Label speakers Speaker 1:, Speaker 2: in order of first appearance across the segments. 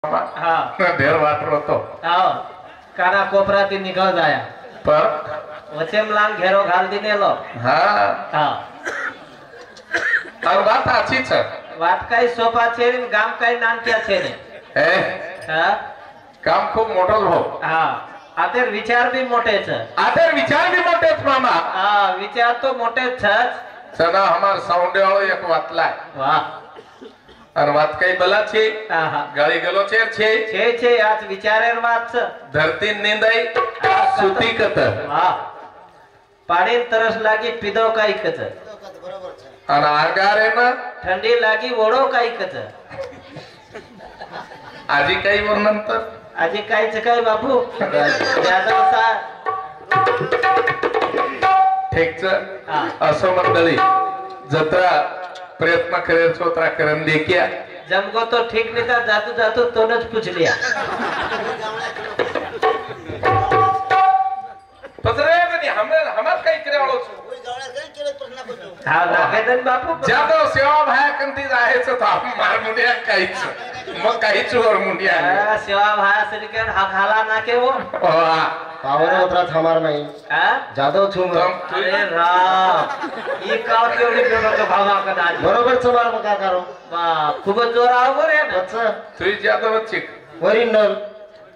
Speaker 1: हाँ ढेर वाटलो तो
Speaker 2: आओ काना कोपराती निकल जाया
Speaker 1: पर
Speaker 2: वचेम लांग घेरो घाल दीने लो
Speaker 1: हाँ
Speaker 2: हाँ
Speaker 1: और बात अच्छी है
Speaker 2: વાત કઈ સોપા છે ને ગામ કઈ નાનક્યા છે ને
Speaker 1: ए
Speaker 2: હા
Speaker 1: काम खूप मोठं हो
Speaker 2: હા આતેર વિચાર બી મોટે છે
Speaker 1: आधे विचार भी मोठे मामा
Speaker 2: હા વિચાર તો મોટે છે જ
Speaker 1: सना हमार साउंडे वाळो एक वातलाय
Speaker 2: વાહ
Speaker 1: और बात कई बला छे
Speaker 2: હા હા
Speaker 1: गाड़ी गलो छे
Speaker 2: છે આજ વિચારેર વાત છે
Speaker 1: धरती निंदाई सुती कत
Speaker 2: વાહ પાણી તરસ લાગી પીધો કઈ કત
Speaker 1: और आगारे ना
Speaker 2: ठंडी लागी ओढो काही कच
Speaker 1: आजी काही वर्णंतर
Speaker 2: आजी काहीच काय बापू यादव सा
Speaker 1: ठीक
Speaker 2: हा.
Speaker 1: असो मंडळी जत्रा प्रयत्न करेल सोत्रा करण देखिया
Speaker 2: जमको तो ठीक नहीं था जातू जातू तोनच पूछ लिया
Speaker 1: पसरे नहीं हमार काही करे वाळो छु
Speaker 2: हाँ नागेदन बापू
Speaker 1: जादव सेवा भाया कंती जायचं था मार मुंडिया काहीच मग काहीच वर मुंडिया
Speaker 2: हाँ, सेवा भाया सरिकन हखाला ना के वो
Speaker 1: वाह
Speaker 3: पावर उतरा हमार नहीं
Speaker 2: हाँ
Speaker 3: जादव छू मैं
Speaker 2: अरे राम ये काव केवढी पेपर तो भावा कदा
Speaker 3: बरोबर समार मग काय करो
Speaker 2: वाह खूपच जोर आव रे ना
Speaker 3: अच्छा
Speaker 1: तुझी जादव चिक
Speaker 3: ओरिजिनल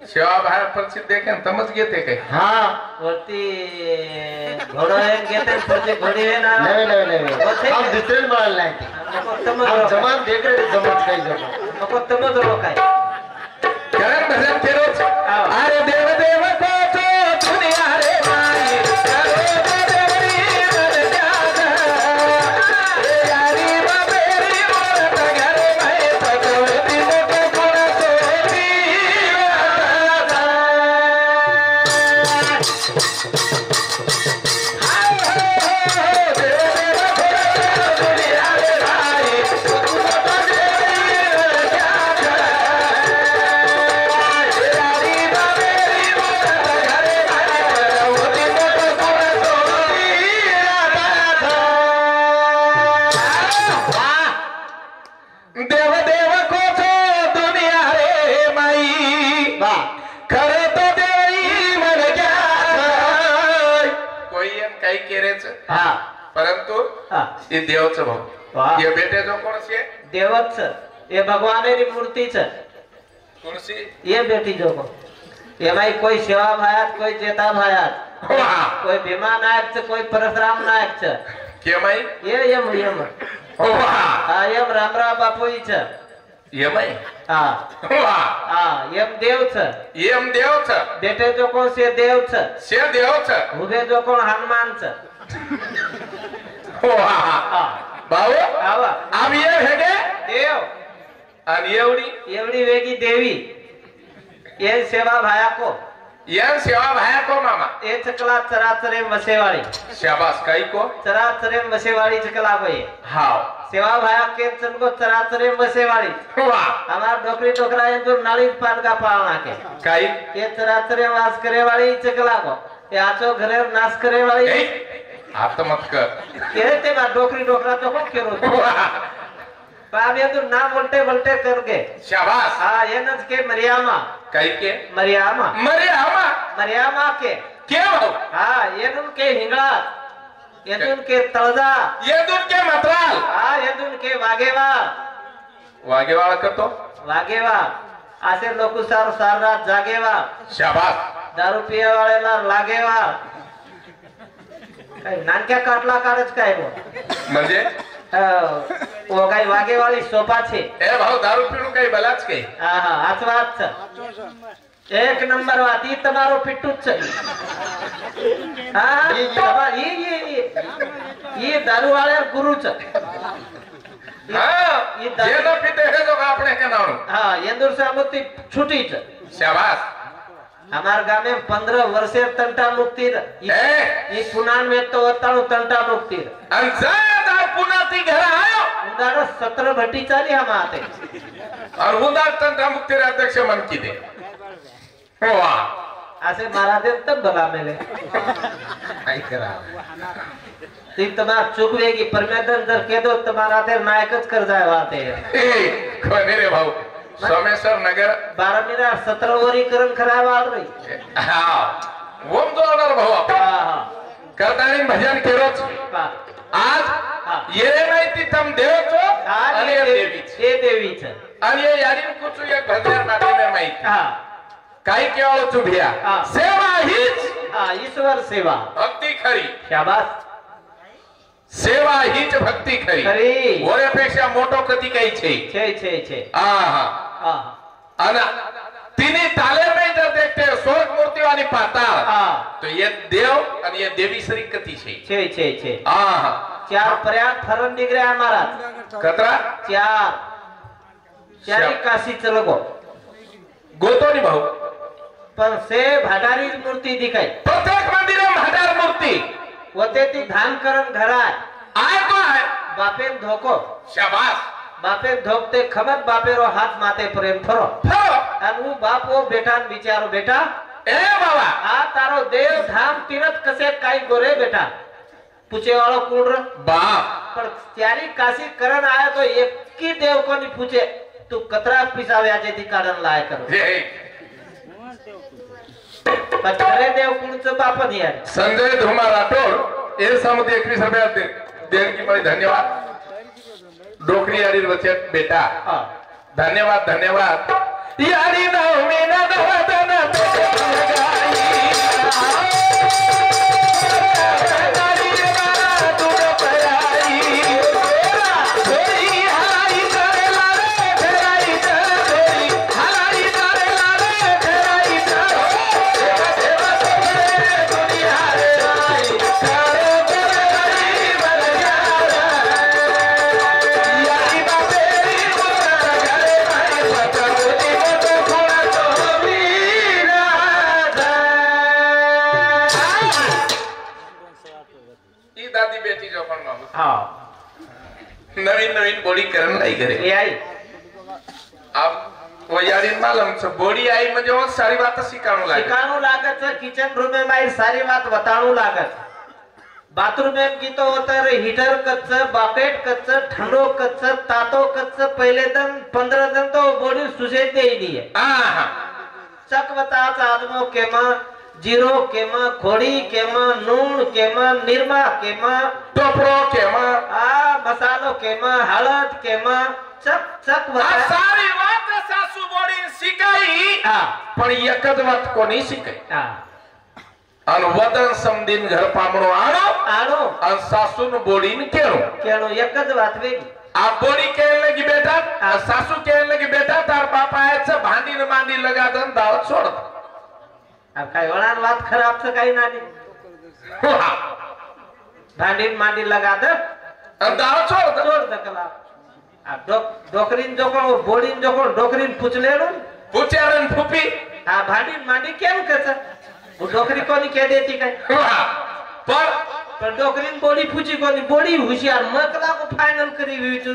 Speaker 1: सेवा भाया परिचित देखे तमच घेते काय
Speaker 3: हाँ
Speaker 2: वरती घोडो है घेते पुढचे घोडी है ना
Speaker 3: नहीं
Speaker 2: होते
Speaker 3: हम दूसरे बाल लायते हम जमान देख रहे जमान काही जमा
Speaker 2: नको तमज रो काय
Speaker 1: करण भजन केरोच अरे देव देव को तो दुनिया रे माई अरे देवरी मन जाग रे यारी बाबेरी मोर घर में भगवती मोटे गुण सोती देव देव को तो दुनिया रे माई खरे तो देवी मन जाय कोई एम काही केरेच
Speaker 2: हाँ
Speaker 1: परंतु
Speaker 2: हाँ
Speaker 1: ये देवच भाऊ
Speaker 2: वाह.
Speaker 1: ये बेटे जो कोण छे
Speaker 2: देवच ये भगवानेरी मूर्ति छ
Speaker 1: तुलसी
Speaker 2: ये बेटी जो को ये भाई कोई सेवा भायात कोई जेता भायात
Speaker 1: वाह
Speaker 2: कोई भीमा नायक छ कोई परशुराम नायक छ
Speaker 1: के माई
Speaker 2: ये यम
Speaker 1: वाह
Speaker 2: हाँ यम रामराव बापू ही छ
Speaker 1: ये माई
Speaker 2: हाँ
Speaker 1: वाह
Speaker 2: हाँ यम देव छ
Speaker 1: ये हम देव छ
Speaker 2: बेटे जो कौन से देव छ
Speaker 1: से देव छ
Speaker 2: हुबे जो कौन हनुमान छ
Speaker 1: वाह
Speaker 2: हाँ
Speaker 1: भाऊ
Speaker 2: आवा
Speaker 1: अब ये हेगे
Speaker 2: देव
Speaker 1: आणि
Speaker 2: एवढी वेगी देवी ये सेवा भाया को
Speaker 1: ये सेवा भाया को मामा
Speaker 2: ये चकला चराचरे वसेवाड़ी
Speaker 1: शाबाश काही को
Speaker 2: चराचरे वसेवाड़ी चकला को ये
Speaker 1: हाव
Speaker 2: सेवा भाया के चन को चराचरे वसेवाड़ी
Speaker 1: वाह
Speaker 2: हमार डोकरी टोकरा ये तो नाली पान का पालना के
Speaker 1: काही
Speaker 2: ये चराचरे वास करे वाली चकला को ये आचो घरे नाश करे वाली
Speaker 1: ए आता मत कर
Speaker 2: ये ते बा डोकरी टोकरा तो को केरो
Speaker 1: वाह
Speaker 2: पाव ये तो ना बोलते करके
Speaker 1: शाबाश
Speaker 2: हाँ ये नच के मरियामा
Speaker 1: काही के
Speaker 2: मरियामा
Speaker 1: मरे हमा
Speaker 2: मरियामा के
Speaker 1: क्या भाऊ
Speaker 2: हाँ ये नुन के हिंगळा ये नुन के तळजा
Speaker 1: ये दूर के मतराल
Speaker 2: हाँ ये नुन के वागेवा
Speaker 1: वागेवाळ करतो
Speaker 2: वागेवा असे लोक सार रात जागेवा
Speaker 1: शाबाश
Speaker 2: दारू पिया वाळेला लागेवा काय नानक्या काटला कारच काय वो
Speaker 1: म्हणजे
Speaker 2: वो काय वागेवाળી सोपा છે
Speaker 1: ए भाऊ दारू पीणू काही बलाच काही
Speaker 2: હા હા આજ વાત છે એક નંબર વાત ઈ તમારો પીટુ જ છે હા ઈ દારૂ વાળે ગુરુ છે
Speaker 1: હા
Speaker 2: ये
Speaker 1: જે ન પીતે હે તો આપણે કે નાણું
Speaker 2: हाँ इंदुर से मुक्ति छुटी છે
Speaker 1: शाबाश
Speaker 2: हमार गाँव में 15 वर्षे तंटा मुक्ति
Speaker 1: ए
Speaker 2: पुनान में तो तंटा मुक्ति
Speaker 1: अंजादार पुनाती घर आयो
Speaker 2: उदार 17 भट्टी चाली हम आते
Speaker 1: और उदार तंटा मुक्ती अध्यक्ष मन की दे वाह
Speaker 2: ऐसे मारा दे तब भला मेले
Speaker 1: काय करा
Speaker 2: ती तुम्हार चुकवेगी परमेदन जर के दो तुम्हारा ते नायकच कर जाय वाते
Speaker 1: ए कोणी रे भाऊ सोमेश्वर नगर
Speaker 2: 12 वरीकरण खराब आल रही
Speaker 1: हा ओम जोरदार भाऊ आपण करतानी भजन केरोच आज ये माहिती तम देवचो आणि देवीच
Speaker 2: हे देवीच
Speaker 1: आणि ये यादीन कुचू एक भजन नाते में माहिती काही केवळ चुभिया सेवा हीच
Speaker 2: ईश्वर सेवा
Speaker 1: भक्ती खरी
Speaker 2: शाबास
Speaker 1: सेवा हीच भक्ती खरी
Speaker 2: खरी
Speaker 1: ओरेपेक्षा मोठो कधी काही छे
Speaker 2: छे
Speaker 1: आहा आणि तिने ताले में जर देखते स्वर्ग मूर्ति वाली पाताल तो ये देव आणि ये देवी श्री कती
Speaker 2: छे
Speaker 1: आहा
Speaker 2: चार पर्यात फरन निघरे महाराज
Speaker 1: कतरा
Speaker 2: चार काशी चलो
Speaker 1: गोतोनी भाऊ
Speaker 2: पण से भाटारी मूर्ती दिखाई
Speaker 1: प्रत्येक मंदिर में भाटार मूर्ति
Speaker 2: होते ती धान करण घरात
Speaker 1: आय तो है
Speaker 2: बापेन धोको
Speaker 1: शाबाश
Speaker 2: बापेन धोकते खबर बापेरो हाथ माते प्रेम फरो आणि वो बाप वो बेटा विचारो बेटा
Speaker 1: ए बाबा
Speaker 2: आ तारो देव धाम तीरथ कसे काही गोरे बेटा पूछे वालो कुड़
Speaker 1: बाप
Speaker 2: पण त्यारी काशी करण आया तो एक की देव को नहीं पूछे तू कतरा पिसाव्या जेती काढन लाय करो खरे देव कुणचं बाप नाही आहे
Speaker 1: संजय धुमा राठोड ये सामने 21 रुपया देन की बड़ी धन्यवाद डोकरी यारी बचत बेटा धन्यवाद यारी नाव में ना दवादना नवीन बॉडी करण नाही करे अब वो यारी मालूम छ बॉडी आई म्हणजे वो सारी बात शिकाणू लागत
Speaker 2: किचन रूम में माई सारी बात बताणू लागत बाथरूम में की तो होतर हीटर कच्च बकेट कच्च ठंडो कच्च तातो कच्च पहले दिन 15 दिन तो बॉडी सुसे दे ही नहीं है चक बताच आदमो केमा जीरो केमा खोड़ी केमा नून केमा निरमा केमा
Speaker 1: टोपरो केमा
Speaker 2: मसालो केमा हळद केमा चक चक बता
Speaker 1: सारी बात सासू बोडी शिकाई पण एकच बात कोणी शिकाई आणि वदन समदीन घर पामणो आणो आणि सासून बोडीन केळो
Speaker 2: एकच बात वेगळी
Speaker 1: आप बोडी कहने लगी बेटा सासू कहने लगी बेटा तार बाप आयचं भांडी न मांडी लगा दन दावत सोड
Speaker 2: अब काय वळान बात खराब छ काही नाही भांडी मांडी लगा दे
Speaker 1: दावत सोड
Speaker 2: दकला अब डोकरीन जोकोण बोडीन जोकोण डोकरीन पुचलेलो
Speaker 1: पुचेरन फुपी
Speaker 2: भांडी मांडी केम कस वो डोकरी कोनी कह देती काय पर डोकरीन बोडी फुची कोनी बोडी होशियार मकला को फाइनल करी हुई तू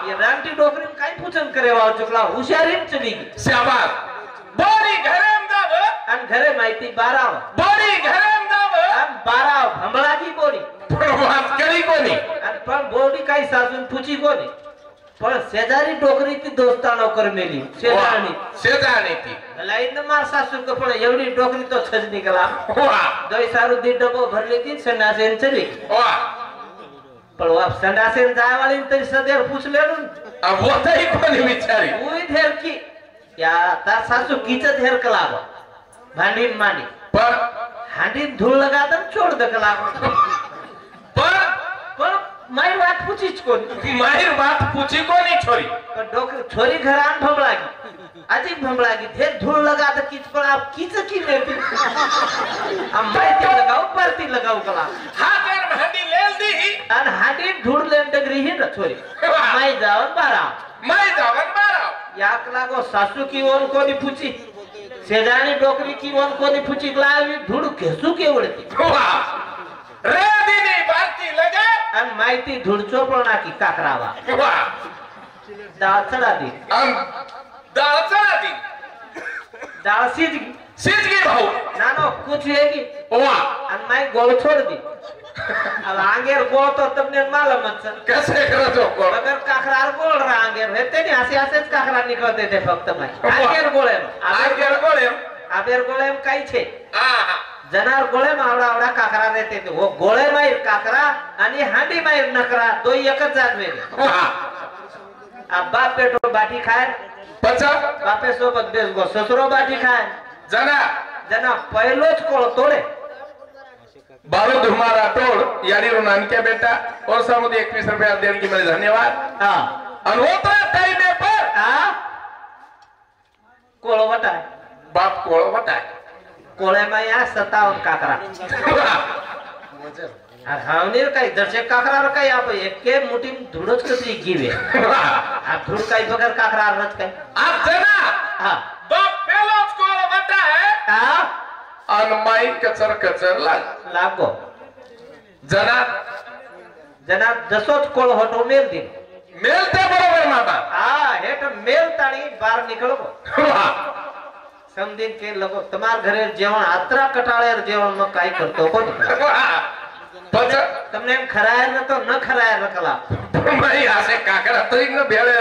Speaker 2: ये रांटी डोकरीन काय पुचन करे वा चुकला होशियारीन चली गई
Speaker 1: शाबाश बोडी घरेम दाव
Speaker 2: आणि घरे माहिती 12
Speaker 1: बोडी घरेम दाव
Speaker 2: आणि 12 भंबळाची बोडी
Speaker 1: पण वात करी कोनी
Speaker 2: आणि पण बोडी काय सासून फुची कोनी पण शेजारी डोकरी ती दोस्तानो कर मेली शेजारी ती लाइन मार सासू को पण एवढी डोकरी तो छज निकला दोई सारू दी डबो भरली ती संडासेन चली पण वो संडासेन जाय वाली तरी सदेर पूछलेलो
Speaker 1: अब वो तई कोनी विचारी
Speaker 2: उई धेर की या ता सासू कीच धेर कलावा भांडीन मांडी
Speaker 1: पर
Speaker 2: हांडीन धूळ लगा दन छोड़ द कलावा पर माई बात पूछीच कोनी
Speaker 1: माहिर बात पूछी कोनी छोरी
Speaker 2: पर डोकर छोरी घरान भमलागी अजीब भमलागी थे धूल लगा तो किच पर आप किच की लेती हम माइती लगाओ परती लगाओ कला
Speaker 1: हाकर भांडी लेल दी
Speaker 2: अन हाडी धूल लेन डगरी ही न छोरी माई जावन बारा याक लागो सासू की ओन कोनी पूछी सेजानी डोकरी की ओन कोनी पूछी लावी धूल केसू के उड़ती
Speaker 1: रे दिनी बाती लगे
Speaker 2: अन माइती धूल चोपणा की काकरावा दाल चढ़ा दी दाल सीज गी
Speaker 1: भाऊ
Speaker 2: नानो कुछ हेगी
Speaker 1: ओवा
Speaker 2: अन माई गोल छोड़ दी अब आंगेर गोळ तो તમને मालूम જ છે
Speaker 1: कैसे करो जो कोण
Speaker 2: वगैर काखरार गोळ रा आंगेर हेते नि असे असेच काखरा निकळते ते फक्त माहिती आंगेर गोळे
Speaker 1: आंगेर गोळे
Speaker 2: आबेर गोळे काही છે
Speaker 1: हा
Speaker 2: जनार गोळे आवडा आवडा काखरा देते ते वो गोळे माहीर काखरा आणि हांडी माहीर नकरा दोय एकच जाणवे आ बाप पेटो बाटी खाय
Speaker 1: पचा
Speaker 2: बापे सोबत बेस गो ससुरो बाटी खाय
Speaker 1: जना
Speaker 2: जना पहिलोच कोळ तोडे
Speaker 1: बारो धुमारा तोड़ यानी नानक्या बेटा और समुद्र 21 रुपया देने की मेरे धन्यवाद
Speaker 2: हाँ
Speaker 1: अनोतरा टाइम पर
Speaker 2: हाँ कोळ वटाय
Speaker 1: बाप कोळ वटाय
Speaker 2: कोळे में या 57 काकरा हावनीर काही दर्शे काकरा काही आप एके मुठी धुडच कशी गिवे आप धुड काही बगर काकरा रच काही
Speaker 1: आप जना
Speaker 2: हाँ
Speaker 1: बाप पेलोच कोळ वटाय
Speaker 2: हाँ
Speaker 1: अनमाई कचर
Speaker 2: लागो
Speaker 1: जना
Speaker 2: जना जसोच कोळ हटो मेल दिन
Speaker 1: मेलते बरोबर माता
Speaker 2: हाँ हेट मेल ताणी बार निकलो समझीन के लगो तमार घरे जेवण आत्रा कटाळेर जेवण मग काय करतो कोण
Speaker 1: पचा
Speaker 2: તમને એમ ખરાયર નતો ન ખરાયર રકલા
Speaker 1: भाई आसे काकरा तरी न भेळे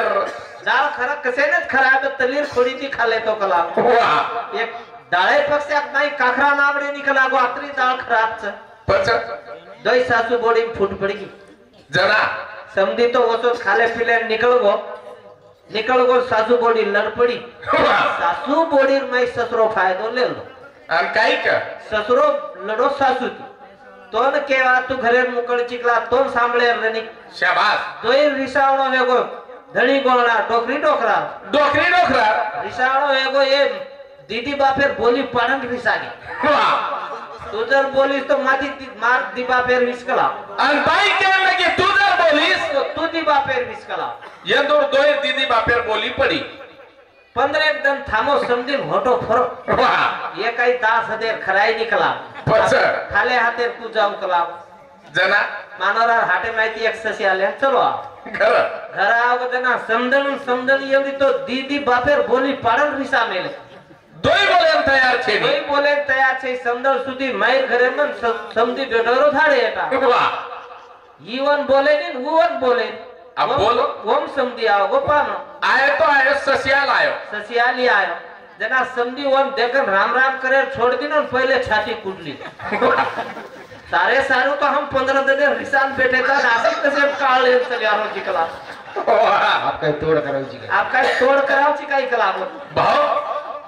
Speaker 2: दाळ खरा कसेने खराब तलीर खोडी ती खाले तो कला
Speaker 1: वाह
Speaker 2: एक डाळे पक्षात नाही काखरा नावडे निकला गो आत्री दाळ खराब छ
Speaker 1: पचा
Speaker 2: दोय सासू बोडी फूट पड़ी
Speaker 1: जना
Speaker 2: समधी तो वसो खाले पीले निकल गो सासू बोडी लड़ पड़ी सासू बोडी में ससुरो फायदो ले लो
Speaker 1: अन काई का
Speaker 2: ससुरो लड़ो सासू ती तो न केवा तू घरे मुकळ चिकला तो सांभळे रनी
Speaker 1: शाबाश
Speaker 2: दोय रिसावणो वेगो धणी गोळा डोकरी डोकरा रिसावणो वेगो ये दीदी बापेर बोली पाडन रिसागे
Speaker 1: वाह
Speaker 2: तू जर बोलीस तो मार दी बापेर विस्कला
Speaker 1: अन बाई के लगे तू जर बोलीस
Speaker 2: तो तू दी बापेर विस्कला
Speaker 1: ये दूर दोय दीदी बापेर बोली पड़ी
Speaker 2: 15 दिन थामो समझीन होटो फरो
Speaker 1: वाह
Speaker 2: ये काही दास हदेर खराई निकला
Speaker 1: पचा
Speaker 2: खाले हातेर तू जाऊ कला
Speaker 1: जना
Speaker 2: मानोरा हाटे माहिती एक ससी आले चलो
Speaker 1: घर
Speaker 2: घर आव जना समदन एवढी तो दीदी बापेर बोली पाडन रिसा मेले
Speaker 1: दोय बोले तयार छे
Speaker 2: कोई बोले तयार छे समदन सुधी मायर घरे मन समधी बेडरो थाडे एटा
Speaker 1: वाह
Speaker 2: ईवन बोले नि उवन बोले
Speaker 1: अब बोलो
Speaker 2: ओम समधी आओ गोपानो
Speaker 1: आयो तो आयो ससियाल आयो
Speaker 2: ससियाली आयो जना समधी ओम देखन राम राम करे छोड़ दी न पहले छाती कूटली सारे सारू तो हम 15 दिन रिसान बैठे था नासिक से काल ले चले आरो जिकला
Speaker 3: आपका तोड़ कराओ जी
Speaker 2: आपका तोड़ कराओ ची काही कला
Speaker 1: भाऊ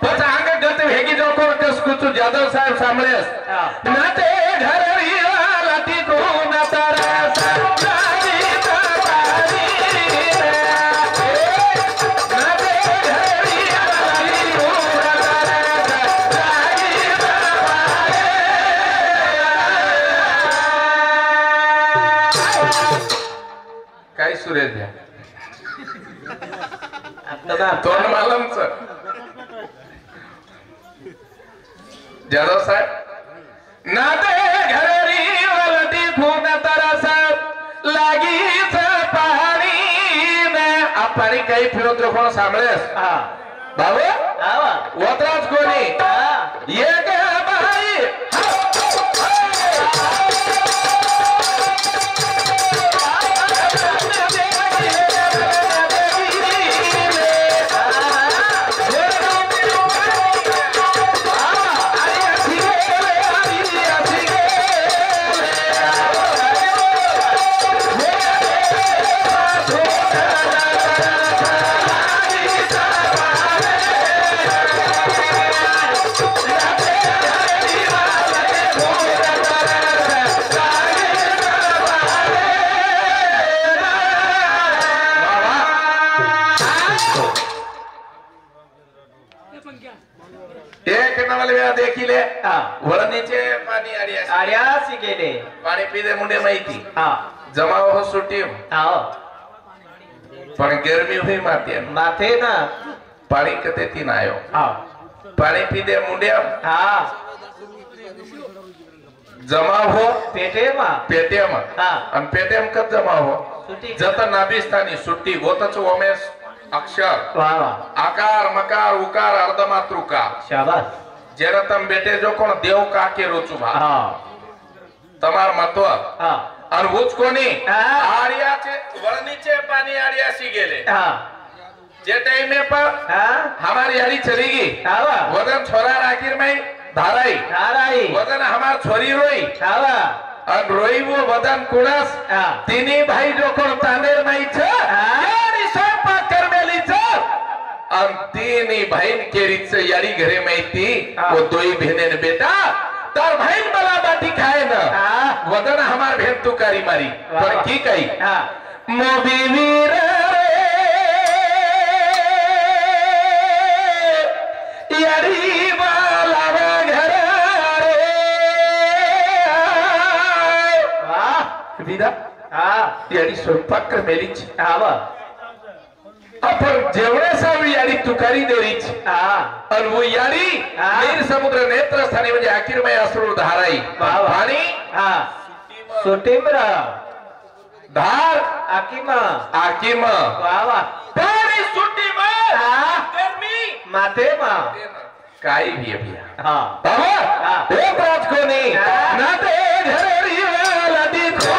Speaker 1: पच आंग गत हेगी जो कोण कस कुछ जादव साहेब सांभळेस ना ते घर वाला ती को ना तारा संगारी तारी ना ते घर वाला ती को ना तारा संगारी काय सुरेश भैया
Speaker 2: आता
Speaker 1: तोंड मालमच जादव साहेब नाते घरी वलती खून तरस लागीच पाणी में आपण काही फिरत कोण सांभळेस
Speaker 2: हां
Speaker 1: बाबू
Speaker 2: आवा
Speaker 1: वत्राच कोणी
Speaker 2: हां
Speaker 1: एक बाई एक नवल वेळा देखीले वळणीचे पाणी
Speaker 2: आड्यासी गेले
Speaker 1: पाणी पिदे मुंडे माहिती
Speaker 2: हां
Speaker 1: जमाव हो सुटी
Speaker 2: आओ
Speaker 1: पण गरमी हुई माते
Speaker 2: माथे ना
Speaker 1: पाणी कते तीन आयो
Speaker 2: हां
Speaker 1: पाणी पिदे मुंडे
Speaker 2: हां
Speaker 1: जमा हो
Speaker 2: पेटेम
Speaker 1: पेटीएम
Speaker 2: हां
Speaker 1: आणि पेटीएम कत जमा हो
Speaker 2: सुटी
Speaker 1: जत नाबिस्तानी सुट्टी गोतच ओमेस अक्षर
Speaker 2: वाह वाह
Speaker 1: आकार मकार उकार अर्धमातृका
Speaker 2: शाबाश
Speaker 1: जेरतम बेटे जो कोण देव का के रोचू भा
Speaker 2: हां
Speaker 1: તમાર મતો
Speaker 2: હા
Speaker 1: અને ઉચ કોની
Speaker 2: હા.
Speaker 1: આડિયા છે વળનીचे पानी आड़िया सी गेले
Speaker 2: હા
Speaker 1: जे टाइम में पर
Speaker 2: હા
Speaker 1: हमारी यारी चली गई
Speaker 2: આવા
Speaker 1: वजन छोरा आखिर में धाराई
Speaker 2: તારાઈ
Speaker 1: वजन हमार छोरी रोई
Speaker 2: આવા
Speaker 1: और रोई वो वजन कुणास
Speaker 2: હા
Speaker 1: तिनी भाई जो कोण तांदेर माई छ
Speaker 2: હા.
Speaker 1: यारी स्वयंपाक करमेली छ और तिनी बहन केरीच यारी घरे में थी
Speaker 2: हा.
Speaker 1: वो दोई बहने ने बेटा तार बहन बला बाटी खाए न
Speaker 2: हा.
Speaker 1: वजन हमार बहन तू कारी मारी
Speaker 2: वाह,
Speaker 1: पर
Speaker 2: वाह.
Speaker 1: की कही
Speaker 2: હા
Speaker 1: मोबी वीर यारी वाला घर रे
Speaker 2: વાહ
Speaker 1: विदा
Speaker 2: હા
Speaker 1: यारी स्वयंपाक कर मेलीच
Speaker 2: આવા
Speaker 1: आपण जेवढे सावी यारी तुकारी देरीच
Speaker 2: હા
Speaker 1: और वो यारी
Speaker 2: हा.
Speaker 1: नीर समुद्र नेत्र स्थानी म्हणजे आखिर में असुर धाराई
Speaker 2: वाह, वाह.
Speaker 1: पाणी
Speaker 2: હા સુટીમ્ર
Speaker 1: धार
Speaker 2: આકીમાં
Speaker 1: आकिम
Speaker 2: વાહ વાહ
Speaker 1: पाणी सुट्टी में
Speaker 2: હા
Speaker 1: गर्मी
Speaker 2: માથેમાં
Speaker 1: काय भी भैया
Speaker 2: હા
Speaker 1: बाबा
Speaker 2: हा.
Speaker 1: एक रात को नहीं
Speaker 2: हा.
Speaker 1: ना ते घरी वाला दिखो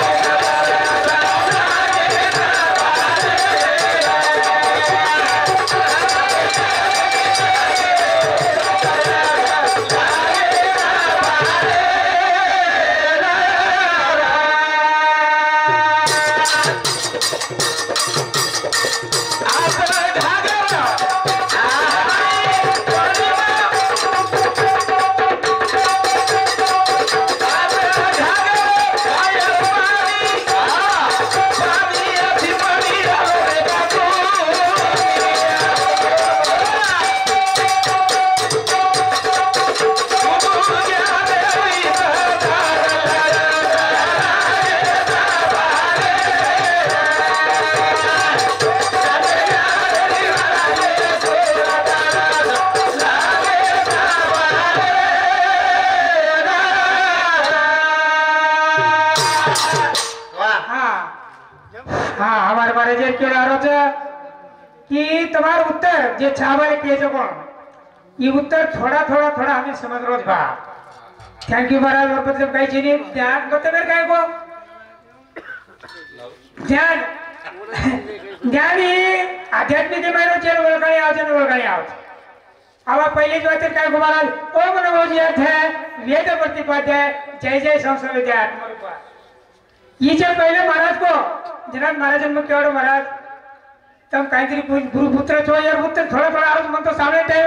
Speaker 4: हाँ हमारे बारे जे क्यों आरो छ कि तुम्हार उत्तर जे छावल के जो कोण ये उत्तर थोड़ा थोड़ा थोड़ा हमें समझ रोज बा थैंक यू महाराज और मतलब काही चीनी ध्यान करते मेरे काय को ध्यान ध्यान ही आध्यात्मिक मायनो चेर वळगाणी आवचे वळगाणी आवचे आवा पहिले जो वाचन काय को महाराज ओम नमो जियात है वेद प्रतिपाद्य जय जय संस्कृत विद्या आत्मरूपा ये जब पहले महाराज को जनाब महाराज जन्म केवड़ महाराज तम काहीतरी गुरुपुत्र छो यार पुत्र थोडा थोडा आज म्हणतो सामने टाइम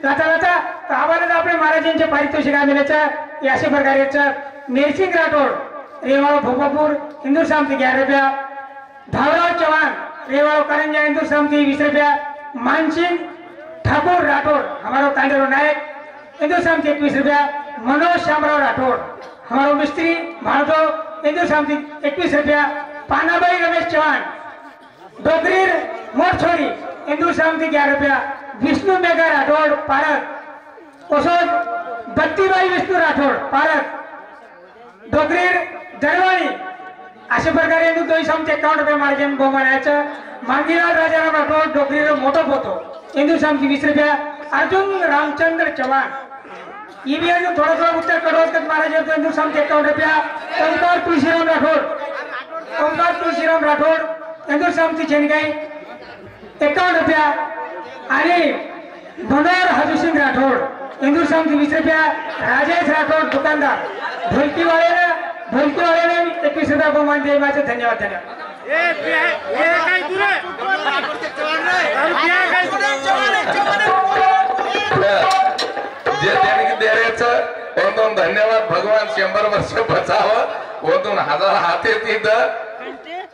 Speaker 4: जाता जाता तर आम्हाला आपल्या महाराजांचे पारितोषिक मिळायचं हे अशा प्रकारचं नेरसिंग राठोड रेवाळ भोपापूर हिंदू सामती 11 रुपया धावराव चव्हाण रेवाळ करंजा हिंदू सामती 20 रुपया मानसिंग ठाकुर राठोड हमारो कांडेरो नायक हिंदू सामती 21 रुपया मनोज श्यामराव राठोड हमारो मिस्त्री भारतो हिंदू सामती 21 रुपया पानाबाई रमेश चौहान डोगरीर मोरछोड़ी हिंदू सामती 11 रुपया विष्णु मेघा राठौड़ पारक ओसोद बत्तीबाई विष्णु राठौड़ पारक डोगरीर दरवाणी अशा प्रकारे हिंदू दोई सामती 51 रुपये मार्जिन बहुमानाचं मांगीलाल राजाराम राठौड़ डोगरीर मोठो पोतो हिंदू सामती 20 रुपया अर्जुन रामचंद्र चौहान ये भी अजून थोड़ा थोड़ा उत्तर कडवत महाराज हिंदू सामती 51 रुपया ओंकार तुलसीराम राठौड़ ओंकार तुलसीराम राठौड़ हिंदू सामती चेनगाई 51 रुपया आणि मनोहर हजूसिंग राठौड़ हिंदू सामती 20 रुपया राजेश राठौड़ दुकानदार ढोलकी वाले 21 रुपया बहुमान दे माझे धन्यवाद धन्यवाद
Speaker 1: जे देणगी देण्याचं ओतून धन्यवाद भगवान 100 वर्ष बचाव ओतून 1000 हाते तिथं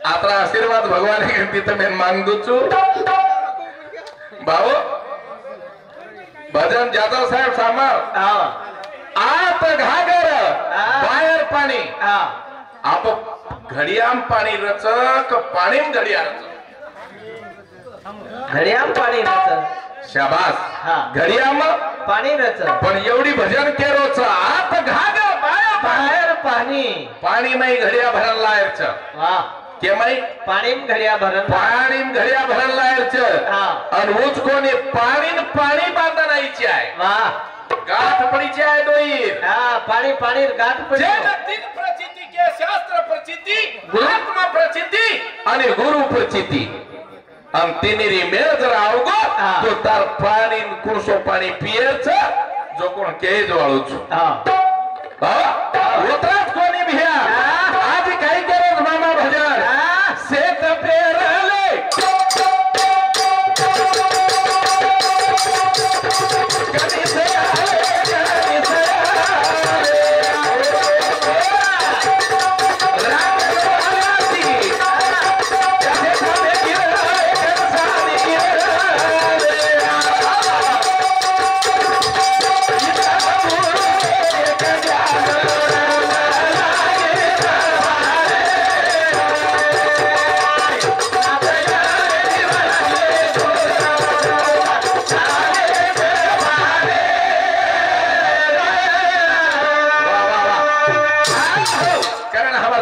Speaker 1: आता आशीर्वाद भगवान तिथं मी मागदूचू भाऊ भजन जाधव साहेब सामार आत घागर बाहेर पाणी आप घडियाम पाणी रचक पाणी घडिया
Speaker 2: घडियाम पाणी रच
Speaker 1: शाबास
Speaker 2: हा.
Speaker 1: घडियाम
Speaker 2: पाणी रच
Speaker 1: पण एवढी भजन केरोच आत घागर
Speaker 2: बाहेर पाणी
Speaker 1: पाणी नाही घडिया भरल लायरच
Speaker 2: वा
Speaker 1: के माई
Speaker 2: पाणी घडिया भरण
Speaker 1: पाणी घडिया भरल लायरच
Speaker 2: हा.
Speaker 1: आणि ऊच कोणी पाणी पाणी बांधा नाहीची आहे
Speaker 2: वा
Speaker 1: गाठ पड़ी है दोईर
Speaker 2: हा पाणी पाणी गाठ पडी
Speaker 1: जेन तीन प्रचिती के शास्त्र प्रचिती आत्मा प्रचिती आणि गुरु प्रचिती आम तिनेरी मेळ जर आवगो तो तार पाणी कुसो पाणी पियच जो कोण केज वाळूच
Speaker 2: हा
Speaker 1: उतरात कोणी भिया आज काही गरज मामा भजन शेत पेरले कधी से आले कधी से आले राम राती कधी कधी गिरले कंसानी गिरले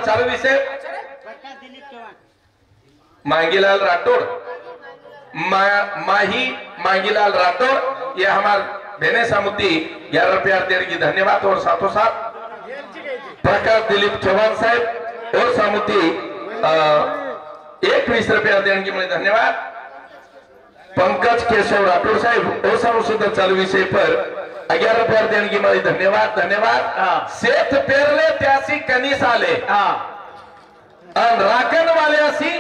Speaker 1: चालू विषय मांगीलाल राठौड़ माही मांगीलाल राठौड़ ये हमारे बेने सामुद्दी 11 रुपया देने की धन्यवाद और साथों साथ प्रकाश दिलीप चौहान साहब और सामुद्दी 21 रुपया देने की मुझे धन्यवाद पंकज केशव राठौड़ साहब और सामुद्दी चालू विषय पर 11 रुपया देने की मुझे धन्यवाद धन्यवाद शेत पेरले त्यासी कनीस आले राखण वाले असी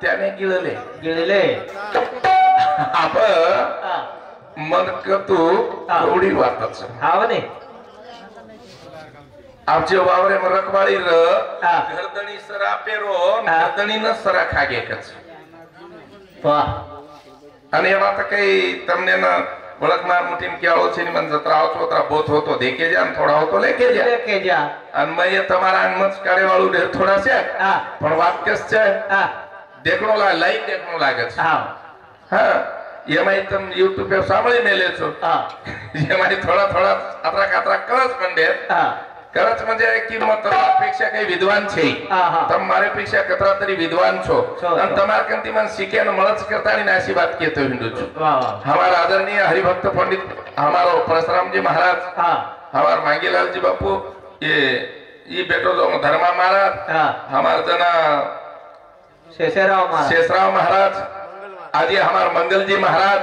Speaker 1: त्याने गिळले आप मनक तू एवढी वाटच
Speaker 2: हावने
Speaker 1: आमचे वावरे रखवाळी घरदणी सरा पेरो घरदणी न सरा खागेकच आणि એ વાત કઈ તમને ન વળકમાં મુઠીમ કે આવો છે ની મન જત્રા આવો છો તરા બોથ હો તો દેખે જા ને થોડા હો તો લેકે જા અને મે તમારા આંગમચ કાળે વાળું ઢેર થોડા છે પણ વાત કેસ છે દેખણો લાઈન દેખણો લાગે છે હા એમાં તમે YouTube पे સાંભળી મેલે છો એમાં થોડા થોડા આતરા કાતરા કરજ મંડે करच म्हणजे किंमत पेक्षा काही विद्वान छे तम मारे पेक्षा कतरा तरी विद्वान छो आणि तमार कंती मन शिकेन मळच करतानी नाशी बात केतो हिंदू छो हमारा आदरणीय हरिभक्त पंडित हमारो परशुराम जी महाराज हमार मांगीलाल जी बापू ये बेटो जो धर्मा महाराज हमार जना शेषराव महाराज आदि हमार मंगल जी महाराज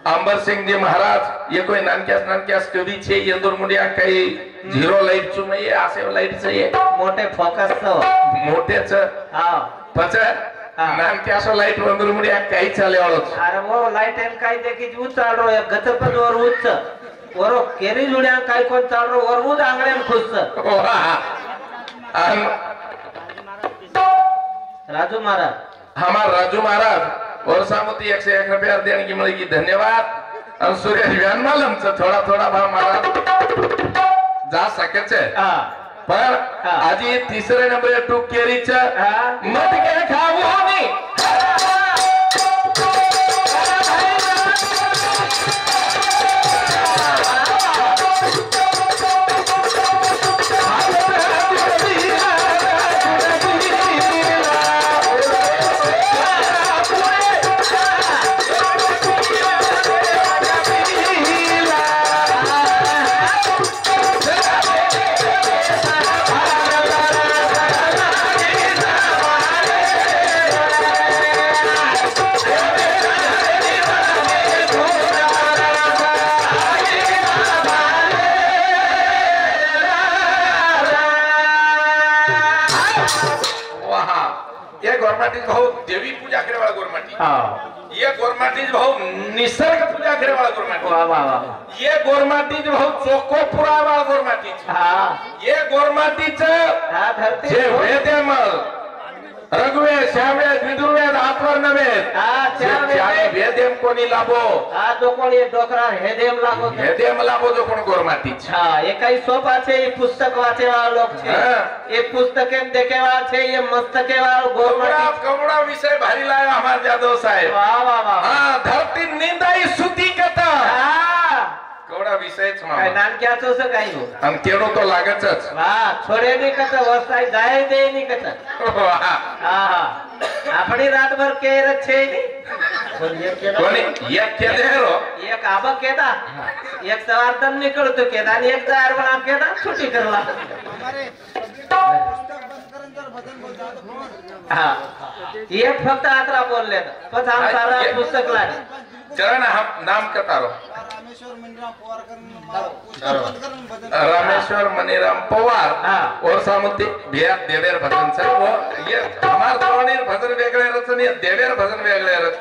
Speaker 1: अंबर सिंह जी महाराज ये कोई नानक्यास कवि छे इंदोर मुंडिया कई झीरो लाइट चु में ये आसे लाइट से ये
Speaker 2: मोटे फोकस तो
Speaker 1: मोटे छ हां पछ नानक्यासो लाइट इंदोर मुंडिया कई चाले वाळो
Speaker 2: अरे वो लाइट एम काई देखी जू चाल रो एक गतपद वर उच्च वरो केरी जुड्या काई कोण चाल रो वर उज आंगळेम खुश राजू महाराज
Speaker 1: हमार राजू महाराज और सामुती 101 रुपया देने की मिलेगी धन्यवाद और सूर्य व्यान मालूम से थोड़ा थोड़ा भाव मारा जा सके छे पर आज ये तीसरे नंबर टू केरी छे मत के खावो नहीं भाऊ देवी पूजा करे वाला गोरमाटी ये गोरमाटी भाऊ निसर्ग पूजा करे वाला गोरमाटी
Speaker 2: वाह वाह वाह
Speaker 1: ये गोरमाटी भाऊ चोको पुरा वाला गोरमाटी ये गोरमाटी
Speaker 2: धरती
Speaker 1: जे वेदेमल रघुवेद श्यामवेद विदुरवेद अथर्ववेद चार वेदेम कोणी लाभो
Speaker 2: जो कोण ये डोकरा हेदेम लाभो
Speaker 1: हेदेम लाभो जो कोण गोरमाटी
Speaker 2: ये काही सोपा छे ये पुस्तक वाचे वाला लोग छे ये पुस्तकेम देखे वाला छे ये मस्तके वाला गोरमाटी
Speaker 1: कवड़ा विषय भारी लायो हमार जादव साहेब
Speaker 2: वाह वाह वाह
Speaker 1: हां धरती निंदाई सुती कथा कवड़ा विषय छ मामा
Speaker 2: काय नाम क्या छो से काही हो
Speaker 1: हम केडो तो लागचच
Speaker 2: वाह छोरे नी कथा वसाई जाय दे नी कथा
Speaker 1: वाह
Speaker 2: हां अपनी रात भर केर छे नी
Speaker 1: कोणी एक केले रो
Speaker 2: एक आबा केदा एक सवार तन निकळतो केदा आणि एक जायर बना केदा छुट्टी करला हा एक फक्त आत्रा बोलले पण हम सारा पुस्तक लागे
Speaker 1: चरण हम नाम कतारो रामेश्वर मनीराम पवार और सामुती बिया देवेर भजन सर वो ये हमार दवानीर भजन वेगळे रचन ये देवेर भजन वेगळे रच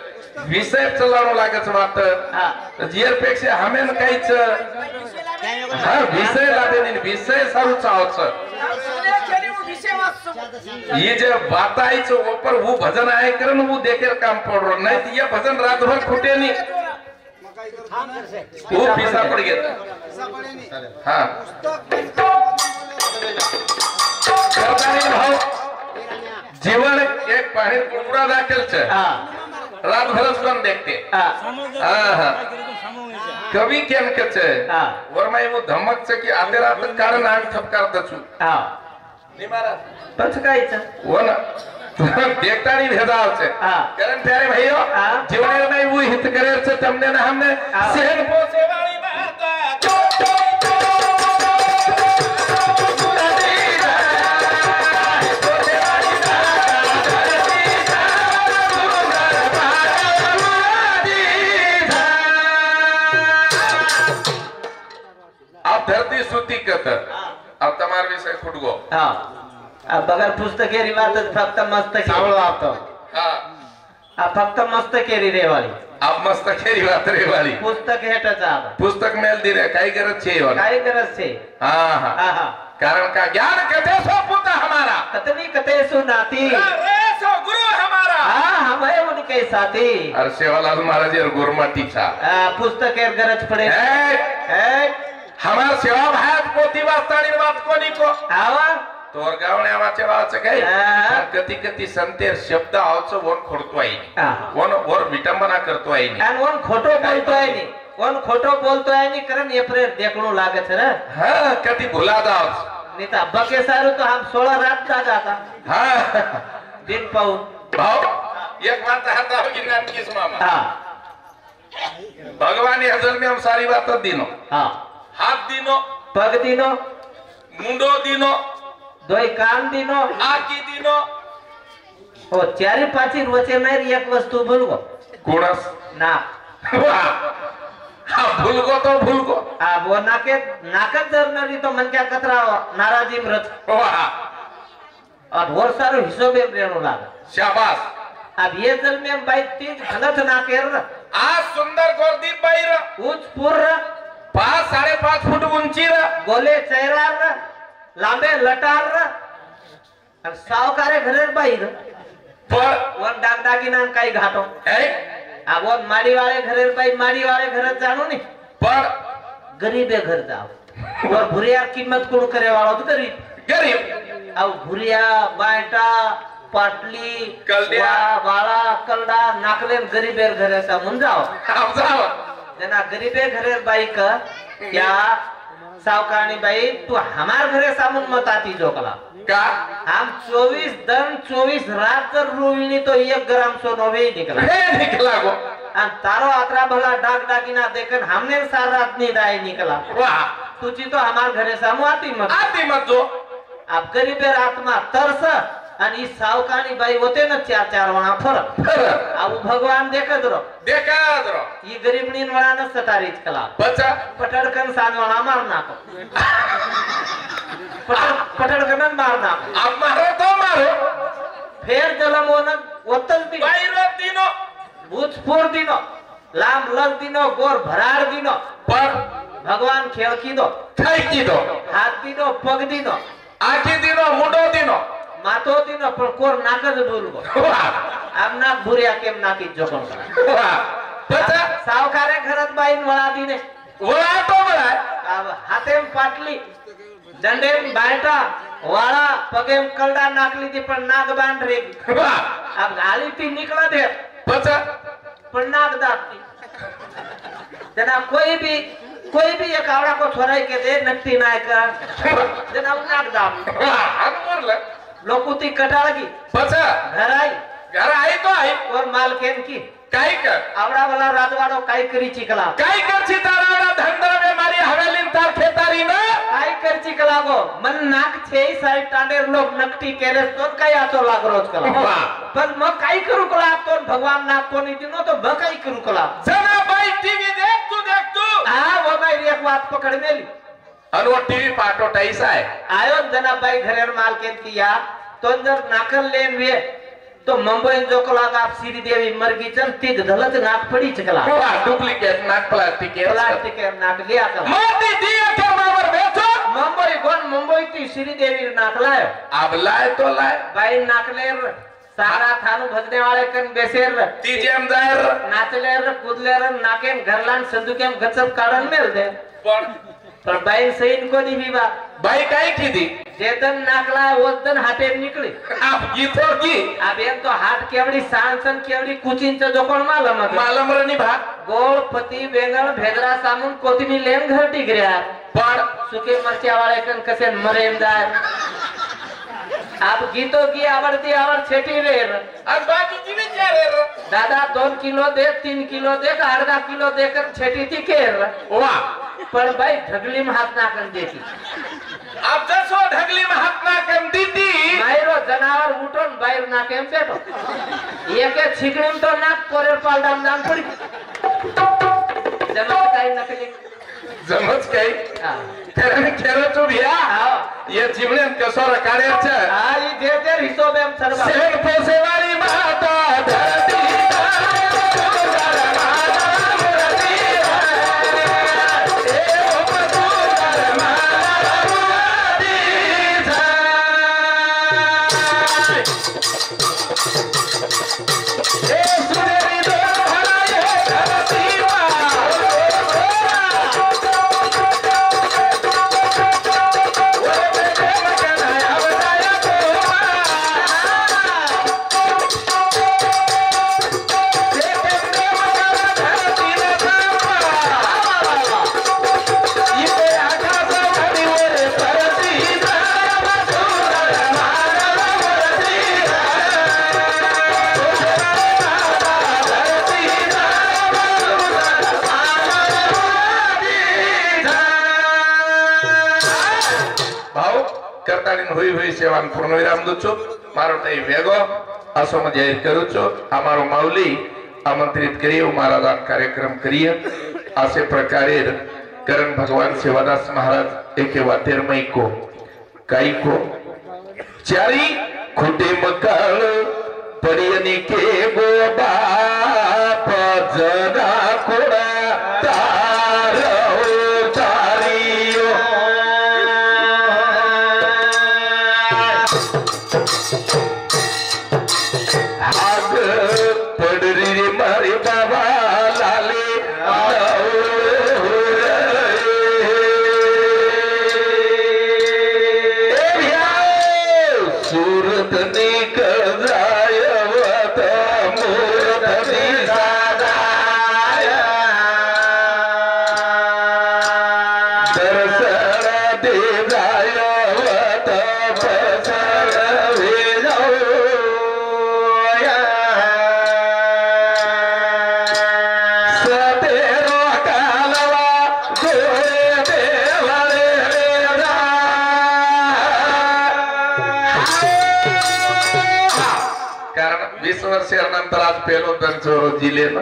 Speaker 1: विषय चलावणं लागच वाटत जियर पेक्षा हमेन काहीच हा विषय लादेनी विषय सारू चावच ये जे बाताईच ऊपर वो भजन आहे करण वो देखेर काम पड़ रहा नहीं तो ये भजन रात भर फुटे नहीं वो पिसा पड़ गया हाँ भाव जीवन एक पाणी पूरा दाखल छे रात भर सुन देखते कभी केम के छे वरमाई वो धमक छे कि आते रात कारण आग ठपकार दछु निमारा
Speaker 2: पचकायचं
Speaker 1: वो ना देखता नहीं भेदाव छे कारण प्यारे भाइयों जीवन में वो हित करे छे तमने ना हमने सहन पोसे वाली बात धरती सुती कत अब तमार विषय फुट गो
Speaker 2: हा अब बगर पुस्तक केरी वात फक्त मस्त
Speaker 3: सावळ आवतो
Speaker 2: आ फक्त मस्त केरी रेवाली
Speaker 1: अब मस्त केरी वात रेवाली
Speaker 2: पुस्तक हेटच आब
Speaker 1: पुस्तक मेल दी रे काही गरज छे वाला
Speaker 2: काय गरज छे
Speaker 1: हां हां कारण का ज्ञान कते सो पुत हमारा
Speaker 2: कतनी कते सुनाती
Speaker 1: रे सो गुरु हमारा
Speaker 2: हां हमें उनके साथी
Speaker 1: अरे सेवालाल महाराज और गुरुमाटी छा
Speaker 2: पुस्तक केर गरज पड़े
Speaker 1: हमार सेवा भात पोती वाचतानी वाच कोणी को
Speaker 2: आवा
Speaker 1: तोर गावण्या वाचे वाच काय कती कती संतेर शब्द आवच वन खोडतोय वन और विटंबना करतोय
Speaker 2: आणि वन खोटो बोलतोय नी वन खोटो बोलतोय नी कारण ये प्रेर देखणो लागे छे रे
Speaker 1: हां कती भुला दाव
Speaker 2: नहीं तो अब्बा के सारू तो हम 16 रात का जाता
Speaker 1: हां
Speaker 2: दिन पाऊ
Speaker 1: भाव एक बात हता होगी नाम किस मामा
Speaker 2: हां
Speaker 1: भगवान हजर में हम सारी बात दिनो
Speaker 2: हां
Speaker 1: हाथ दिनो
Speaker 2: पग दिनो
Speaker 1: मुंडो दिनो
Speaker 2: दोई कान दिनो
Speaker 1: आकी दिनो
Speaker 2: ओ चारी पाची वचे में एक वस्तु भूलगो
Speaker 1: कोणस
Speaker 2: ना
Speaker 1: हां भूलगो तो भूलगो
Speaker 2: आ वो नाकत जर नरी तो मन क्या कतरा नाराजी मृत
Speaker 1: वाह
Speaker 2: और और सारो हिसाब में रेणो लाग
Speaker 1: शाबाश
Speaker 2: अब ये जल में भाई तीन गलत ना कर
Speaker 1: आज सुंदर गोरदीप बाईर
Speaker 2: उच पूर
Speaker 1: 5.5 फुट उंची रा
Speaker 2: गोले चेहरा लांबे लटार और सावकारे घरेर बाईर
Speaker 1: पर
Speaker 2: वन दागदागिना काही घाटो
Speaker 1: ए
Speaker 2: अब वन माड़ी वाले घरेर बाई माड़ी वाले घर जानो नहीं
Speaker 1: पर
Speaker 2: गरीबे घर जाओ और भुरिया कीमत कोण करे वाला तो गरीब
Speaker 1: गरीब
Speaker 2: अब भुरिया बायटा पाटली
Speaker 1: कलड्या
Speaker 2: वाला कलडा नाकलेन गरीबेर घरे सा मुन जाओ
Speaker 1: अब जाओ
Speaker 2: जना गरीबे घरेर बाई का क्या सावकारनी बाई तू हमार घरे सामुन मत आती जोकला
Speaker 1: का
Speaker 2: हम 24 दिन 24 रात जर रोविनी तो 1 ग्राम सोनो भी निकला
Speaker 1: हे निकला गो
Speaker 2: और तारो आत्रा भला डाक डाकिना देखन हमने सार रात नहीं दाई निकला
Speaker 1: वाह
Speaker 2: तुझी तो हमार घरे सामू आती मत
Speaker 1: जो
Speaker 2: अब गरीबे रात में तरस आणि सावकानी बाई होते ना 4 वणा फरक अब भगवान देखत रो ये गरीबनी वणा न सतारीच कला
Speaker 1: बचा
Speaker 2: पटड़कन सान वणा मार नाको पटड़कन मार नाको
Speaker 1: अब मारो तो मारो
Speaker 2: फेर जलम होन वतल दी
Speaker 1: बाई रो दिनो
Speaker 2: भूतपूर दिनो लाम लग दिनो गोर भरार दिनो
Speaker 1: पर
Speaker 2: भगवान खेल की दो
Speaker 1: खाई की दो
Speaker 2: हाथ दिनो पग दिनो
Speaker 1: आखी दिनो मुंडो दिनो
Speaker 2: मातो दिनो पण कोर नाकज बोलगो अब नाक भुरिया केम नाकी जोकण
Speaker 1: बचा
Speaker 2: सावकारे घरात बाईन वळा दिने
Speaker 1: वळा तो वळा
Speaker 2: अब हातेम पाटली दंडेम बायटा वाळा पगेम कलडा नाकली ती पण नाग बांध रे अब गाली ती निकला दे
Speaker 1: बचा
Speaker 2: पण नाग दाती जना कोई भी एक आवड़ा को छोराई के दे नक्ती नाय का जना नाग दाम
Speaker 1: हम बोल
Speaker 2: लोकुती कटाळगी
Speaker 1: बचा
Speaker 2: घर आई
Speaker 1: तो आई
Speaker 2: और मालकेन की
Speaker 1: काय कर
Speaker 2: आवडा वाला राजवाडो काय करी चिकला
Speaker 1: काय करची तारावडा धंदर मारी हवेलीन तार खेतारी ना
Speaker 2: काय कर चिकला गो मन नाक छे साइड टांडेर लोक नकटी केले तो काय आतो लाग रोज कला
Speaker 1: वाह.
Speaker 2: पण मग काय करू कला तो भगवान नाक कोणी दिनो तो भ काय करू कला
Speaker 1: जना बाई टीव्ही देख तू
Speaker 2: हा वो बाई एक बात पकड़ मेली
Speaker 1: आणि वो टीव्ही पाठो टाईसा आहे
Speaker 2: आयो जनाबाई घरेर मालकेन किया तो जर नाकल लेन वे तो मुंबई जो कलाग आप श्री देवी मरगी चल तीज धलत नाक पड़ी चकला
Speaker 1: डुप्लिकेट नाक प्लास्टिक
Speaker 2: प्लास्टिक के नाक लिया कला
Speaker 1: मोती दिया के मावर बेचो
Speaker 2: मुंबई गोन मुंबई की श्री देवी नाक लायो
Speaker 1: अब लाए तो लाए
Speaker 2: बाई नाकलेर सारा थानु भजने वाले कन बेसेर
Speaker 1: तीजेम जायर
Speaker 2: नाचलेर कूदलेर नाकेम घरलान संदुकेम गचप काढन मेल दे पर बाई सईन कोनी भी बा
Speaker 1: बाई काय की दी
Speaker 2: जेतन नाकला वदन हाटे निकली
Speaker 1: आप गीतो की
Speaker 2: अब एम तो हाट केवड़ी सांसन केवड़ी कुचिन च जोकोण मालम
Speaker 1: मालम रनी भा
Speaker 2: गोळ पती बेंगण भेदरा सामून कोथिमी लेन घर टिगऱ्या
Speaker 1: पण
Speaker 2: सुके मरच्या वाले कन कसे मरेमदार आप गीतो की आवडती आवड छेटी रेर
Speaker 1: आज बाकी की विचार रे
Speaker 2: दादा 2 किलो दे 3 किलो दे का अर्धा किलो देकर छेटी थी केर
Speaker 1: वाह
Speaker 2: पण बाई ढगली में हाथ ना कर देती
Speaker 1: आप जसो ढगली में हाथ ना कम दीदी
Speaker 2: बाहेरो जनावर उठून बाहेर नाकेम पेटो एके छिकड़ीम तो नाक कोरेर पालडाम दाम पड़ी जमत काही नकली
Speaker 1: जमच काही
Speaker 2: हा
Speaker 1: कारण खेळ तो भिया
Speaker 2: हा
Speaker 1: ये जीवने कसो कार्याचं
Speaker 2: हा ई जे ते हिशोब एम सर्व
Speaker 1: सेन पोसेवारी माता धरती हुई हुई सेवा पूर्ण विराम दू छो मारो तई वेगो असो में जाहिर करू छो हमारो माऊली आमंत्रित करियो महाराज कार्यक्रम करिए आसे प्रकारे करण भगवान सेवादास महाराज एक वातेर मई को काई को चारी खुटे मकान परियनी के गो बाप जना कोड़ा कारण 20 वर्षानंतर आज पेलो त्यांचं जिल्ह्याला